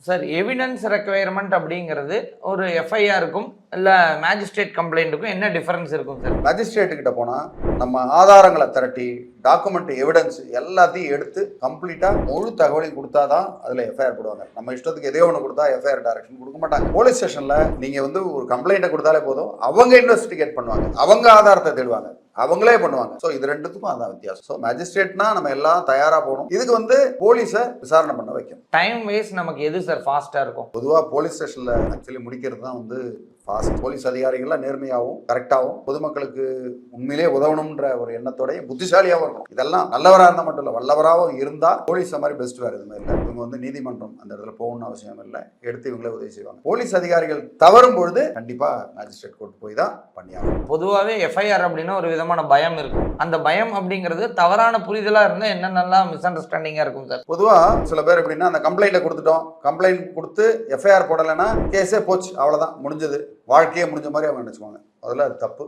Sir evidence requirement அப்படிங்கிறது ஒரு எஃப்ஐஆருக்கும் இல்லை மேஜிஸ்ட்ரேட் கம்ப்ளைண்ட்டுக்கும் என்ன டிஃபரன்ஸ் இருக்கும் சார்? மேஜிஸ்ட்ரேட்டு கிட்ட போனால் நம்ம ஆதாரங்களை திரட்டி டாக்குமெண்ட் எவிடன்ஸ் எல்லாத்தையும் எடுத்து கம்ப்ளீட்டாக முழு தகவலையும் கொடுத்தா தான் அதில் எஃப்ஐஆர் போடுவாங்க. நம்ம இஷ்டத்துக்கு எதையோ ஒன்று கொடுத்தா எஃப்ஐஆர் டைரக்ஷன் கொடுக்க மாட்டாங்க. போலீஸ் ஸ்டேஷனில் நீங்கள் வந்து ஒரு கம்ப்ளைண்ட்டை கொடுத்தாலே போதும், அவங்க இன்வெஸ்டிகேட் பண்ணுவாங்க, அவங்க ஆதாரத்தை தேடுவாங்க, அவங்களே பண்ணுவாங்க. ஸோ இது ரெண்டுத்துக்கும் அதான் வித்தியாசம். ஸோ மேஜிஸ்ட்ரேட்னா நம்ம எல்லாம் தயாராக போகணும். இதுக்கு வந்து போலீஸை விசாரணை பண்ண வைக்கணும். டைம் வேஸ்ட் நமக்கு எது சார் ஃபாஸ்ட்டாக இருக்கும்? பொதுவாக போலீஸ் ஸ்டேஷனில் ஆக்சுவலி முடிக்கிறது தான் வந்து ஃபாஸ்ட். போலீஸ் அதிகாரிகள்லாம் நேர்மையாகவும் கரெக்டாகவும் பொதுமக்களுக்கு உண்மையிலே உதவணுன்ற ஒரு எண்ணத்தோடய புத்திசாலியாகவும் இருக்கும். இதெல்லாம் நல்லவராக இருந்தால் மட்டும் இல்லை, வல்லவராகவும் இருந்தால் போலீஸ் மாதிரி பெஸ்ட் வேறு எதுவுமே இல்லை. இவங்க வந்து நீதிமன்றம் அந்த இடத்துல போகணும்னு அவசியம் இல்லை, எடுத்து இவங்களே உதவி செய்வாங்க. போலீஸ் அதிகாரிகள் தவறும் பொழுது கண்டிப்பாக மேஜிஸ்ட்ரேட் கோர்ட் போய் தான் பண்ணியாகும். பொதுவாகவே எஃப்ஐஆர் அப்படின்னா ஒரு விதமான பயம் இருக்கும். அந்த பயம் அப்படிங்கிறது தவறான புரிதலாக இருந்தால் என்னென்னலாம் மிஸ் அண்டர்ஸ்டாண்டிங்காக இருக்கும் சார்? பொதுவாக சில பேர் எப்படின்னா, அந்த கம்ப்ளைண்ட்டை கொடுத்துட்டோம், கம்ப்ளைண்ட் கொடுத்து எஃப்ஐஆர் போடலைன்னா கேஸே போச்சு, அவ்வளோதான் முடிஞ்சது, வாழ்க்கையே முடிஞ்ச மாதிரி அவங்க நினச்சிக்குவாங்க. அதில் அது தப்பு.